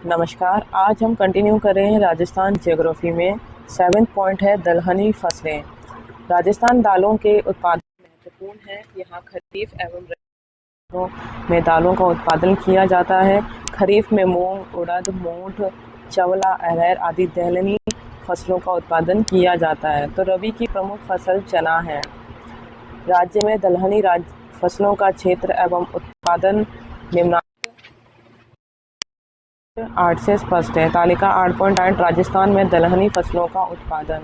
नमस्कार। आज हम कंटिन्यू कर रहे हैं राजस्थान ज्योग्राफी में। 7वां पॉइंट है दलहनी फसलें। राजस्थान दालों के उत्पादन में महत्वपूर्ण है। यहाँ खरीफ एवं रबी में दालों का उत्पादन किया जाता है। खरीफ में मूंग, उड़द, मोठ, चवला, अरहर आदि दलहनी फसलों का उत्पादन किया जाता है। तो रबी की प्रमुख फसल चना है। राज्य में दलहनी फसलों का क्षेत्र एवं उत्पादन निम्न 8 से स्पष्ट है। तालिका 8.8 राजस्थान में दलहनी फसलों का उत्पादन।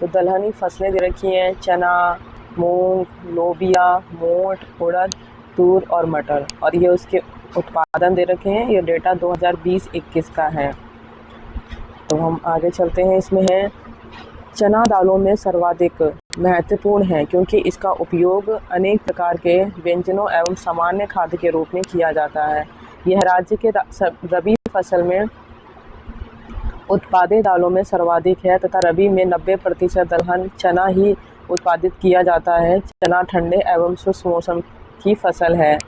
तो दलहनी फसलें दे रखी हैं चना, मूंग, लोबिया, मोठ, उड़द, तूर और मटर, और ये उसके उत्पादन दे रखे हैं। ये डेटा 2020-21 का है। तो हम आगे चलते हैं। इसमें है चना दालों में सर्वाधिक महत्वपूर्ण है क्योंकि इसका उपयोग अनेक प्रकार के व्यंजनों एवं सामान्य खाद्य के रूप में किया जाता है। यह राज्य के रबी फसल में उत्पादित दालों में सर्वाधिक है तथा रबी में 90% दलहन चना ही उत्पादित किया जाता है। चना ठंडे एवं शुष्क मौसम की फसल है,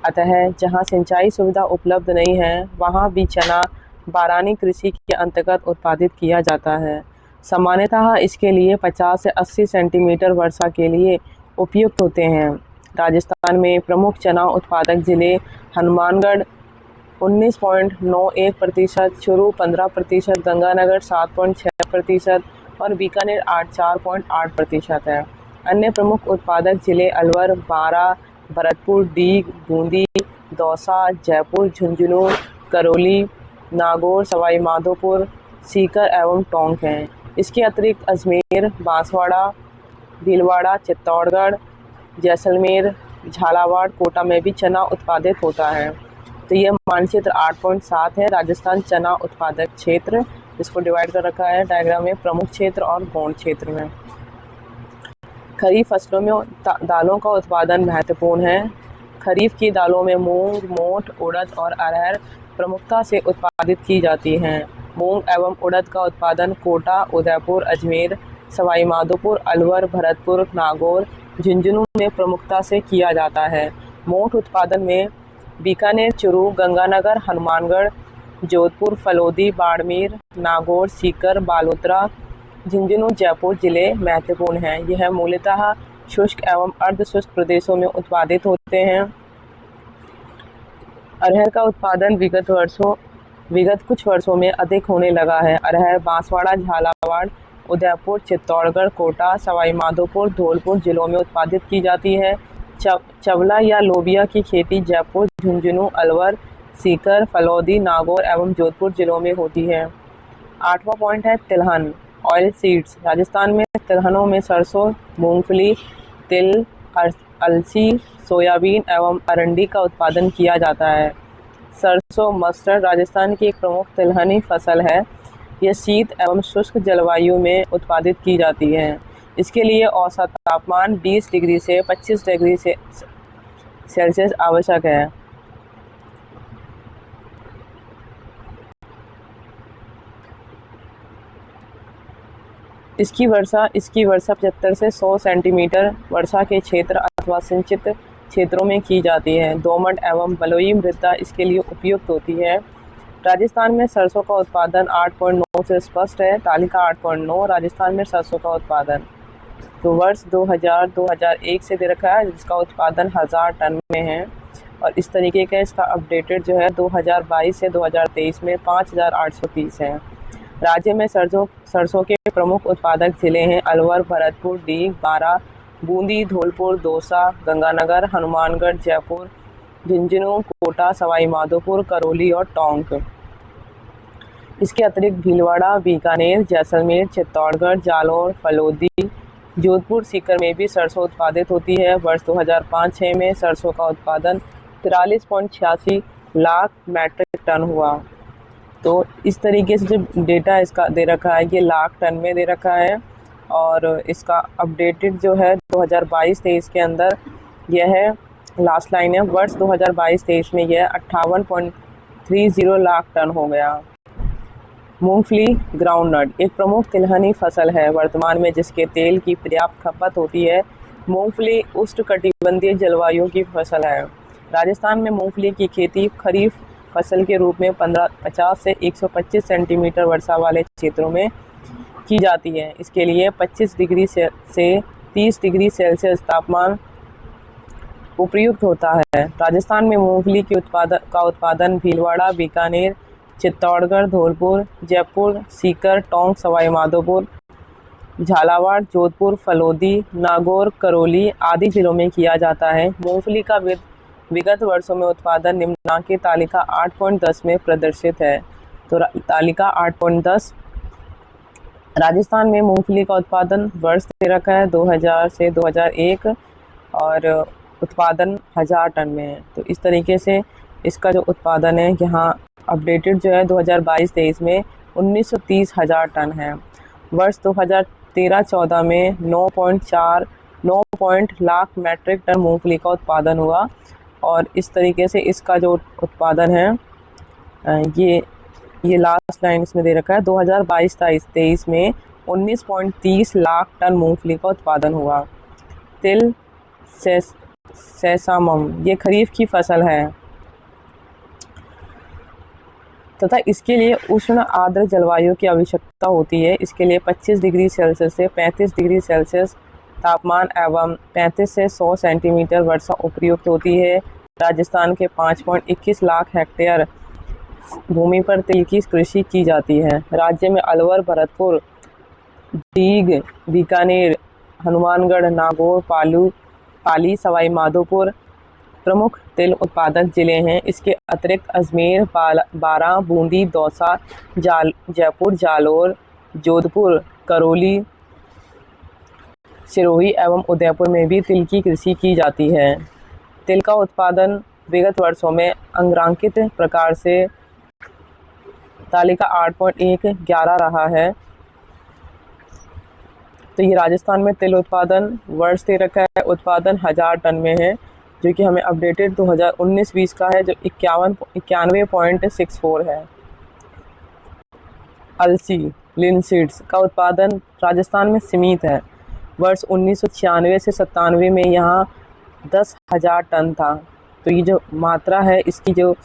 अतः जहां सिंचाई सुविधा उपलब्ध नहीं है वहां भी चना बारानी कृषि के अंतर्गत उत्पादित किया जाता है। सामान्यतः इसके लिए 50 से 80 सेंटीमीटर वर्षा के लिए उपयुक्त होते हैं। राजस्थान में प्रमुख चना उत्पादक जिले हनुमानगढ़ 19.91%, चूरू 15%, गंगानगर 7.6% और बीकानेर 4.8% है। अन्य प्रमुख उत्पादक जिले अलवर, बारा, भरतपुर, डीग, बूंदी, दौसा, जयपुर, झुंझुनू, करौली, नागौर, सवाई माधोपुर, सीकर एवं टोंक हैं। इसके अतिरिक्त अजमेर, बांसवाड़ा, भीलवाड़ा, चित्तौड़गढ़, जैसलमेर, झालावाड़, कोटा में भी चना उत्पादित होता है। तो यह मानचित्र 8.7 है राजस्थान चना उत्पादक क्षेत्र, जिसको डिवाइड कर रखा है डायग्राम में प्रमुख क्षेत्र और गौण क्षेत्र में। खरीफ फसलों में दालों का उत्पादन महत्वपूर्ण है। खरीफ की दालों में मूंग, मोठ, उड़द और अरहर प्रमुखता से उत्पादित की जाती हैं। मूंग एवं उड़द का उत्पादन कोटा, उदयपुर, अजमेर, सवाई माधोपुर, अलवर, भरतपुर, नागौर, झुंझुनू में प्रमुखता से किया जाता है। मोठ उत्पादन में बीकानेर, चूरू, गंगानगर, हनुमानगढ़, जोधपुर, फलोदी, बाड़मेर, नागौर, सीकर, बालोतरा, झुंझुनू, जयपुर जिले महत्वपूर्ण हैं। यह मूलतः शुष्क एवं अर्ध शुष्क प्रदेशों में उत्पादित होते हैं। अरहर का उत्पादन विगत कुछ वर्षों में अधिक होने लगा है। अरहर बांसवाड़ा, झालावाड़, उदयपुर, चित्तौड़गढ़, कोटा, सवाई माधोपुर, धौलपुर जिलों में उत्पादित की जाती है। चवला या लोबिया की खेती जयपुर, झुंझुनू, अलवर, सीकर, फलौदी, नागौर एवं जोधपुर जिलों में होती है। 8वां पॉइंट है तिलहन, ऑयल सीड्स। राजस्थान में तिलहनों में सरसों, मूंगफली, तिल, अलसी, सोयाबीन एवं अरंडी का उत्पादन किया जाता है। सरसों मस्टर्ड राजस्थान की एक प्रमुख तिलहनी फसल है। यह शीत एवं शुष्क जलवायु में उत्पादित की जाती है। इसके लिए औसत तापमान 20 डिग्री से 25 डिग्री सेल्सियस आवश्यक है। इसकी वर्षा 75 से 100 सेंटीमीटर वर्षा के क्षेत्र अथवा सिंचित क्षेत्रों में की जाती है। दोमट एवं बलुई मृदा इसके लिए उपयुक्त होती है। राजस्थान में सरसों का उत्पादन 8.9 से स्पष्ट है। तालिका 8.9 राजस्थान में सरसों का उत्पादन। तो वर्ष 2000-2001 से दे रखा है, जिसका उत्पादन 1000 टन में है। और इस तरीके का इसका अपडेटेड जो है 2022 से 2023 में 5830 है। राज्य में सरसों के प्रमुख उत्पादक जिले हैं अलवर, भरतपुर, डीग, बारा, बूंदी, धौलपुर, दौसा, गंगानगर, हनुमानगढ़, जयपुर, झुंझुनू, कोटा, सवाई माधोपुर, करौली और टोंक। इसके अतिरिक्त भीलवाड़ा, बीकानेर, जैसलमेर, चित्तौड़गढ़, जालौर, फलोदी, जोधपुर, सीकर में भी सरसों उत्पादित होती है। वर्ष 2005-06 में सरसों का उत्पादन 43.86 लाख मैट्रिक टन हुआ। तो इस तरीके से जो डेटा इसका दे रखा है ये लाख टन में दे रखा है, और इसका अपडेटेड जो है 2022-23 के अंदर यह है, लास्ट लाइन है, वर्ष 2022-23 में यह 58.30 लाख टन हो गया। मूंगफली ग्राउंडनट एक प्रमुख तिलहनी फसल है वर्तमान में, जिसके तेल की पर्याप्त खपत होती है। मूंगफली उष्णकटिबंधीय जलवायु की फसल है। राजस्थान में मूंगफली की खेती खरीफ फसल के रूप में 50 से 125 सेंटीमीटर वर्षा वाले क्षेत्रों में की जाती है। इसके लिए 25 डिग्री से 30 डिग्री सेल्सियस तापमान उपयुक्त होता है। राजस्थान में मूंगफली के उत्पादन भीलवाड़ा, बीकानेर, चित्तौड़गढ़, धौलपुर, जयपुर, सीकर, टोंक, सवाई माधोपुर, झालावाड़, जोधपुर, फलोदी, नागौर, करौली आदि जिलों में किया जाता है। मूंगफली का विगत वर्षों में उत्पादन निम्नांकित तालिका 8.10 में प्रदर्शित है। तो तालिका 8.10, राजस्थान में मूंगफली का उत्पादन वर्ष दे रखा है 2000 से 2001 और उत्पादन 1000 टन में है। तो इस तरीके से इसका जो उत्पादन है यहाँ अपडेटेड जो है 2022-23 में 1930 हज़ार टन है। वर्ष 2013-14 में 9 लाख मैट्रिक टन मूंगफली का उत्पादन हुआ और इस तरीके से इसका जो उत्पादन है ये लास्ट लाइन इसमें दे रखा है 2022-23 में 19.30 लाख टन मूंगफली का उत्पादन हुआ। तिल सेसामम ये खरीफ की फसल है तथा इसके लिए उष्ण आर्द्र जलवायु की आवश्यकता होती है। इसके लिए 25 डिग्री सेल्सियस से 35 डिग्री सेल्सियस तापमान एवं 35 से 100 सेंटीमीटर वर्षा उपयुक्त होती है। राजस्थान के 5.21 लाख हेक्टेयर भूमि पर तिल की कृषि की जाती है। राज्य में अलवर, भरतपुर, दीग, बीकानेर, हनुमानगढ़, नागौर, पाली, सवाई माधोपुर प्रमुख तिल उत्पादक जिले हैं। इसके अतिरिक्त अजमेर, बारां, बूंदी, दौसा, जयपुर, जालोर, जोधपुर, करौली, सिरोही एवं उदयपुर में भी तिल की कृषि की जाती है। तिल का उत्पादन विगत वर्षों में अंग्रांकित प्रकार से तालिका 8.11 रहा है। तो ये राजस्थान में तिल उत्पादन वर्ष दे रखा है, उत्पादन 1000 टन में है, जो कि हमें अपडेटेड 2019-20 का है जो 91.64 है। अलसी लिनसीड्स का उत्पादन राजस्थान में सीमित है। वर्ष 1996 से 97 में यहाँ 10,000 टन था। तो ये जो मात्रा है इसकी जो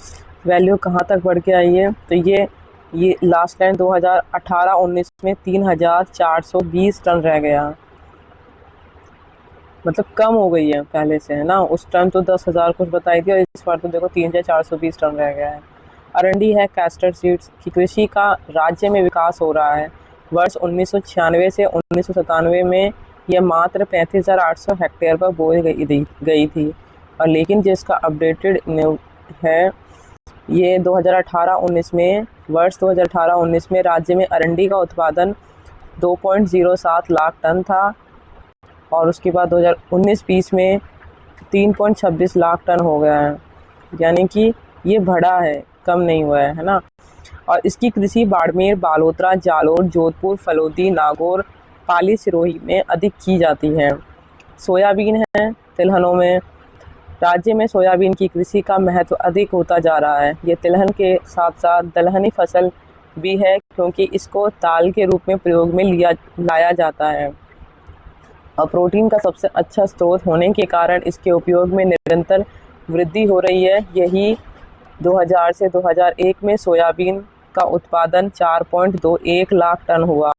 वैल्यू कहाँ तक बढ़ के आई है, तो ये लास्ट लाइन 2018-19 में 3,420 टन रह गया, मतलब कम हो गई है पहले से, है ना। उस टाइम तो 10,000 कुछ बताई थी और इस बार तो देखो 3,420 टन रह गया है। अरंडी है, कैस्टर सीड्स की कृषि का राज्य में विकास हो रहा है। वर्ष 1996 से 1997 में यह मात्र 35,800 हेक्टेयर पर बोई गई थी और लेकिन जिसका अपडेटेड है ये 2018-19 में, वर्ष 2018-19 में राज्य में अरंडी का उत्पादन 2.07 लाख टन था और उसके बाद 2019-20 में 3.26 लाख टन हो गया है, यानी कि ये बढ़ा है, कम नहीं हुआ है ना। और इसकी कृषि बाड़मेर, बालोतरा, जालोर, जोधपुर, फलोदी, नागौर, पाली, सिरोही में अधिक की जाती है। सोयाबीन है तिलहनों में, राज्य में सोयाबीन की कृषि का महत्व अधिक होता जा रहा है। ये तिलहन के साथ साथ दलहनी फसल भी है क्योंकि इसको दाल के रूप में प्रयोग में लाया जाता है और प्रोटीन का सबसे अच्छा स्रोत होने के कारण इसके उपयोग में निरंतर वृद्धि हो रही है। यही 2000 से 2001 में सोयाबीन का उत्पादन 4.21 लाख टन हुआ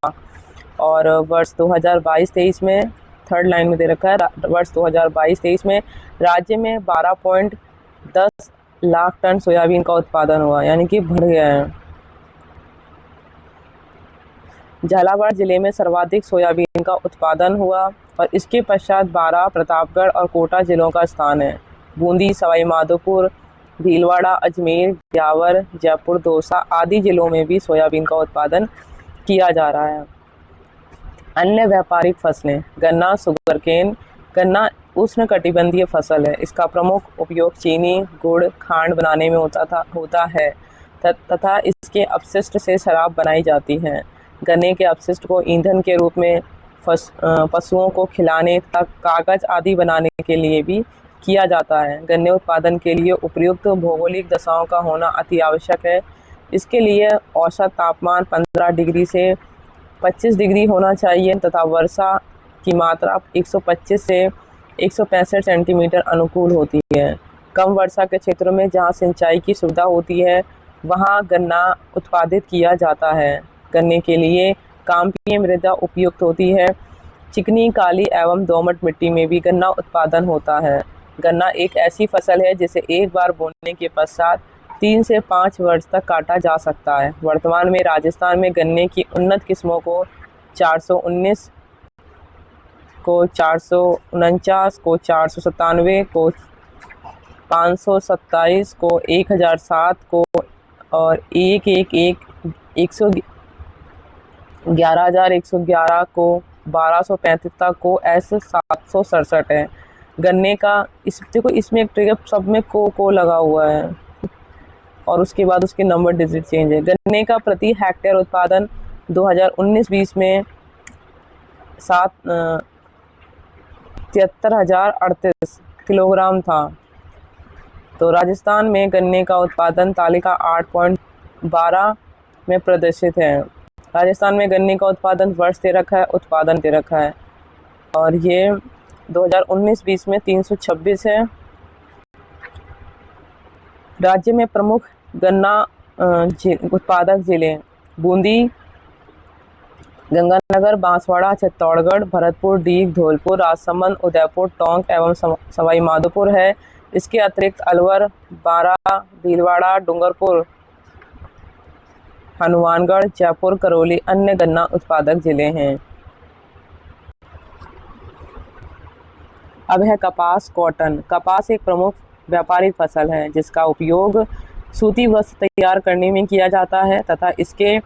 और वर्ष 2022-23 में थर्ड लाइन में दे रखा है, वर्ष 2022-23 में राज्य में 12.10 लाख टन सोयाबीन का उत्पादन हुआ, यानी कि बढ़ गया है। झालावाड़ जिले में सर्वाधिक सोयाबीन का उत्पादन हुआ और इसके पश्चात बारां, प्रतापगढ़ और कोटा जिलों का स्थान है। बूंदी, सवाई माधोपुर, भीलवाड़ा, अजमेर, ब्यावर, जयपुर, दौसा आदि जिलों में भी सोयाबीन का उत्पादन किया जा रहा है। अन्य व्यापारिक फसलें, गन्ना, सुगरकेन। गन्ना उष्णकटिबंधीय फसल है। इसका प्रमुख उपयोग चीनी, गुड़, खांड बनाने में होता है तथा इसके अपशिष्ट से शराब बनाई जाती है। गन्ने के अपशिष्ट को ईंधन के रूप में पशुओं को खिलाने तथा कागज आदि बनाने के लिए भी किया जाता है। गन्ने उत्पादन के लिए उपयुक्त भौगोलिक दशाओं का होना अति आवश्यक है। इसके लिए औसत तापमान 15 डिग्री से 25 डिग्री होना चाहिए तथा वर्षा की मात्रा 125 से 165 सेंटीमीटर अनुकूल होती है। कम वर्षा के क्षेत्रों में जहाँ सिंचाई की सुविधा होती है वहाँ गन्ना उत्पादित किया जाता है। गन्ने के लिए काम्पीय मृदा उपयुक्त होती है। चिकनी, काली एवं दोमट मिट्टी में भी गन्ना उत्पादन होता है। गन्ना एक ऐसी फसल है जिसे एक बार बोने के पश्चात 3 से 5 वर्ष तक काटा जा सकता है। वर्तमान में राजस्थान में गन्ने की उन्नत किस्मों को 419, को 449, को 497, को 527, को 1007, को और 111,111 को 1235 तक को ऐसे 767 है। गन्ने का देखो इसमें एक ट्रिगर सब में को लगा हुआ है और उसके बाद उसके नंबर डिजिट चेंज है। गन्ने का प्रति हेक्टेयर उत्पादन 2019-20 में 73,038 किलोग्राम था। तो राजस्थान में गन्ने का उत्पादन तालिका 8.12 में प्रदर्शित है। राजस्थान में गन्ने का उत्पादन वर्ष दे रखा है, उत्पादन दे रखा है और ये 2019-20 में 326 है। राज्य में प्रमुख गन्ना उत्पादक जिले बूंदी, गंगानगर, बांसवाड़ा, चित्तौड़गढ़, भरतपुर, डीग, धौलपुर, राजसमंद, उदयपुर, टोंक एवं सवाई माधोपुर है। इसके अतिरिक्त अलवर, बारां, भीलवाड़ा, डूंगरपुर, हनुमानगढ़, जयपुर, करौली अन्य गन्ना उत्पादक जिले हैं। अब है कपास, कॉटन। कपास एक प्रमुख व्यापारिक फसल है जिसका उपयोग सूती वस्त्र तैयार करने में किया जाता है तथा इसके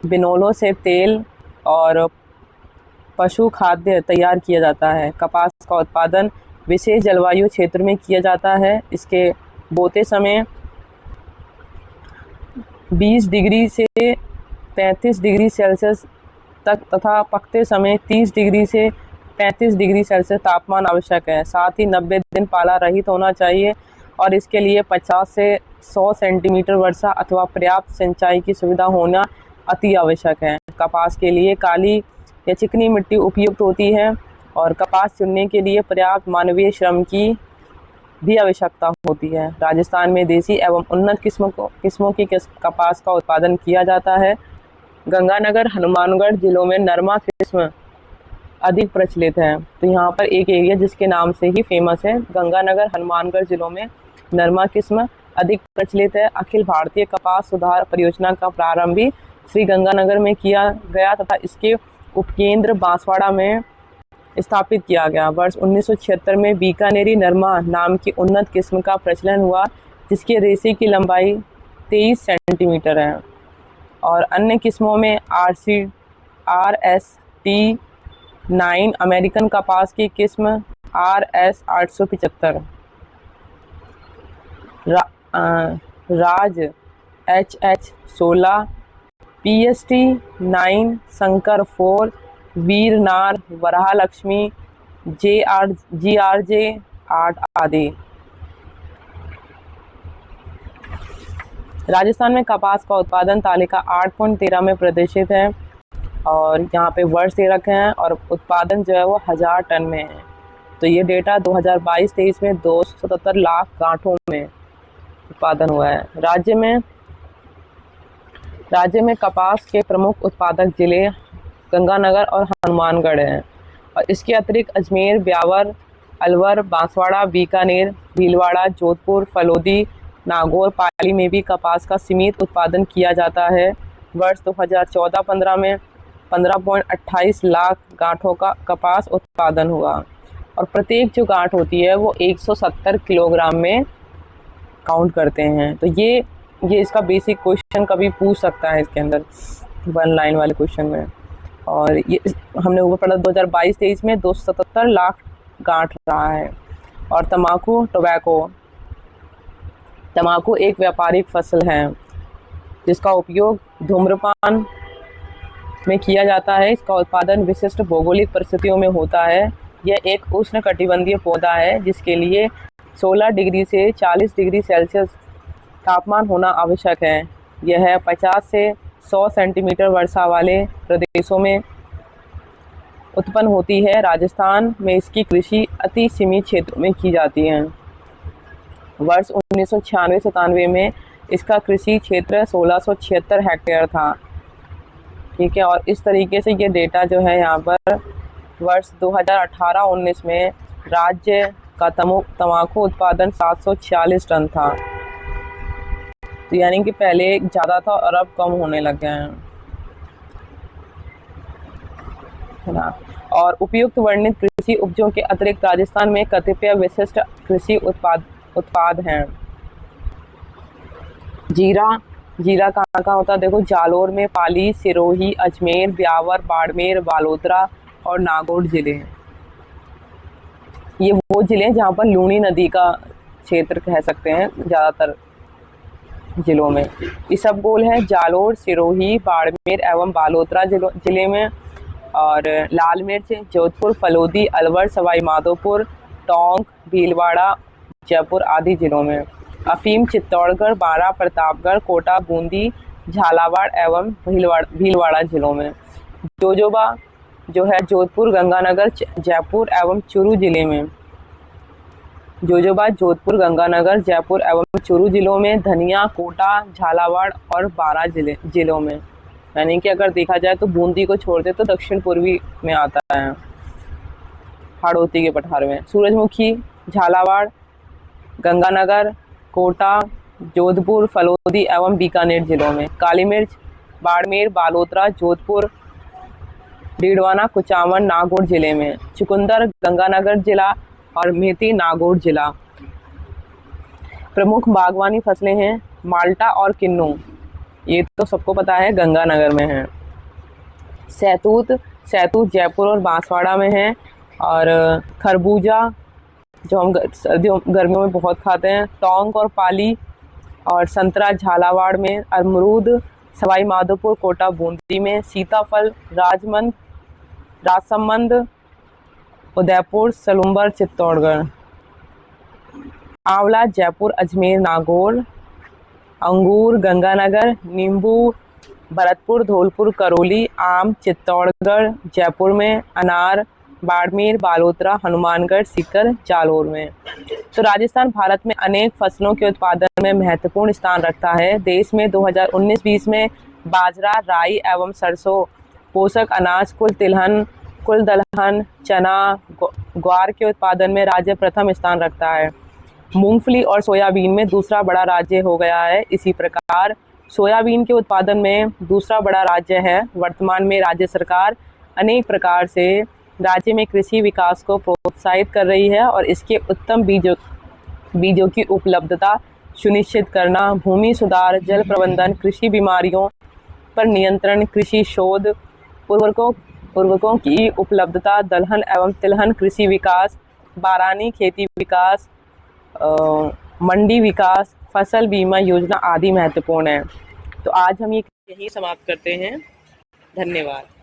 बिनोलों से तेल और पशु खाद्य तैयार किया जाता है। कपास का उत्पादन विशेष जलवायु क्षेत्र में किया जाता है। इसके बोते समय 20 डिग्री से 35 डिग्री सेल्सियस तक तथा पकते समय 30 डिग्री से 35 डिग्री सेल्सियस तापमान आवश्यक है। साथ ही 90 दिन पाला रहित होना चाहिए और इसके लिए 50 से 100 सेंटीमीटर वर्षा अथवा पर्याप्त सिंचाई की सुविधा होना अति आवश्यक है। कपास के लिए काली या चिकनी मिट्टी उपयुक्त होती है और कपास चुनने के लिए पर्याप्त मानवीय श्रम की भी आवश्यकता होती है। राजस्थान में देसी एवं उन्नत किस्मों की कपास का उत्पादन किया जाता है। गंगानगर, हनुमानगढ़ जिलों में नरमा किस्म अधिक प्रचलित है। तो यहाँ पर एक एरिया जिसके नाम से ही फेमस है। गंगानगर, हनुमानगढ़ जिलों में नरमा किस्म अधिक प्रचलित है। अखिल भारतीय कपास सुधार परियोजना का प्रारंभ भी श्री गंगानगर में किया गया तथा इसके उपकेंद्र बांसवाड़ा में स्थापित किया गया। वर्ष 1976 में बीकानेरी नरमा नाम की उन्नत किस्म का प्रचलन हुआ जिसके रेशे की लंबाई 23 सेंटीमीटर है और अन्य किस्मों में RST9 अमेरिकन कपास की किस्म, RS 875, राज HH16, PST9, शंकर 4, वीरनार, वराहलक्ष्मी, GRJ 8 आदि। राजस्थान में कपास का उत्पादन तालिका 8.13 में प्रदर्शित है और यहाँ पे वर्ष दे रखे हैं और उत्पादन जो है वो 1000 टन में है। तो ये डेटा 2022-23 में 277 लाख गांठों में उत्पादन हुआ है। राज्य में कपास के प्रमुख उत्पादक जिले गंगानगर और हनुमानगढ़ हैं और इसके अतिरिक्त अजमेर, ब्यावर, अलवर, बांसवाड़ा, बीकानेर, भीलवाड़ा, जोधपुर, फलोदी, नागौर, पाली में भी कपास का सीमित उत्पादन किया जाता है। वर्ष 2014-15 में 15.28 लाख गांठों का कपास उत्पादन हुआ और प्रत्येक जो गांठ होती है वो 170 किलोग्राम में काउंट करते हैं। तो ये इसका बेसिक क्वेश्चन कभी पूछ सकता है इसके अंदर 1 लाइन वाले क्वेश्चन में। और ये हमने ऊपर पढ़ा 2022-23 में 277 लाख गांठ रहा है। और तंबाकू एक व्यापारिक फसल है जिसका उपयोग धूम्रपान में किया जाता है। इसका उत्पादन विशिष्ट भौगोलिक परिस्थितियों में होता है। यह एक उष्णकटिबंधीय पौधा है जिसके लिए 16 डिग्री से 40 डिग्री सेल्सियस तापमान होना आवश्यक है। यह 50 से 100 सेंटीमीटर वर्षा वाले प्रदेशों में उत्पन्न होती है। राजस्थान में इसकी कृषि अति सीमित क्षेत्रों में की जाती है। वर्ष 1996-97 में इसका कृषि क्षेत्र 1676 हेक्टेयर था। ठीक है, और इस तरीके से ये डेटा जो है यहाँ पर वर्ष 2018-19 में राज्य का तंबाकू उत्पादन 746 टन था। तो यानी कि पहले ज़्यादा था और अब कम होने लग गए हैं, है ना। और उपयुक्त वर्णित कृषि उपजों के अतिरिक्त राजस्थान में कतिपय विशिष्ट कृषि उत्पाद हैं। जीरा कहाँ कहाँ होता है देखो, जालोर में, पाली, सिरोही, अजमेर, ब्यावर, बाड़मेर, बालोतरा और नागौर जिले हैं। ये वो जिले हैं जहाँ पर लूनी नदी का क्षेत्र कह सकते हैं ज़्यादातर जिलों में। इसबगोल है जालोर, सिरोही, बाड़मेर एवं बालोतरा जिले में। और लाल मिर्च जोधपुर, फलोदी, अलवर, सवाई माधोपुर, टोंक, भीलवाड़ा, जयपुर आदि जिलों में। अफीम चित्तौड़गढ़, बारां, प्रतापगढ़, कोटा, बूंदी, झालावाड़ एवं भीलवाड़ा जिलों में। जोजोबा जो है जोधपुर, गंगानगर, जयपुर एवं चूरू जिले में। जोजोबा जोधपुर, गंगानगर, जयपुर एवं चूरू जिलों में। धनिया कोटा, झालावाड़ और बारां जिलों में। यानी कि अगर देखा जाए तो बूंदी को छोड़ दे तो दक्षिण पूर्वी में आता है, हाड़ौती के पठार में। सूरजमुखी झालावाड़, गंगानगर, कोटा, जोधपुर, फलोदी एवं बीकानेर जिलों में। काली मिर्च बाड़मेर, बालोतरा, जोधपुर, डीडवाना, कुचामन, नागौर जिले में। चुकंदर गंगानगर जिला और मेथी नागौर जिला। प्रमुख बागवानी फसलें हैं माल्टा और किन्नू, ये तो सबको पता है गंगानगर में है। सहतूत जयपुर और बांसवाड़ा में है। और खरबूजा जो हम गर्मियों में बहुत खाते हैं, टोंक और पाली। और संतरा झालावाड़ में। अमरूद सवाई माधोपुर, कोटा, बूंदी में। सीताफल राजसमंद, उदयपुर, सलूम्बर, चित्तौड़गढ़। आंवला जयपुर, अजमेर, नागौर। अंगूर गंगानगर, नींबू भरतपुर, धौलपुर, करौली। आम चित्तौड़गढ़, जयपुर में। अनार बाड़मेर, बालोतरा, हनुमानगढ़, सीकर, जालोर में। तो राजस्थान भारत में अनेक फसलों के उत्पादन में महत्वपूर्ण स्थान रखता है। देश में 2019-20 में बाजरा, राई एवं सरसों, पोषक अनाज, कुल दलहन, चना, ग्वार के उत्पादन में राज्य प्रथम स्थान रखता है। मूंगफली और सोयाबीन में दूसरा बड़ा राज्य हो गया है। इसी प्रकार सोयाबीन के उत्पादन में दूसरा बड़ा राज्य है। वर्तमान में राज्य सरकार अनेक प्रकार से राज्य में कृषि विकास को प्रोत्साहित कर रही है और इसके उत्तम बीजों की उपलब्धता सुनिश्चित करना, भूमि सुधार, जल प्रबंधन, कृषि बीमारियों पर नियंत्रण, कृषि शोध, उर्वरकों की उपलब्धता, दलहन एवं तिलहन कृषि विकास, बारानी खेती विकास, मंडी विकास, फसल बीमा योजना आदि महत्वपूर्ण है। तो आज हम ये यहीं समाप्त करते हैं। धन्यवाद।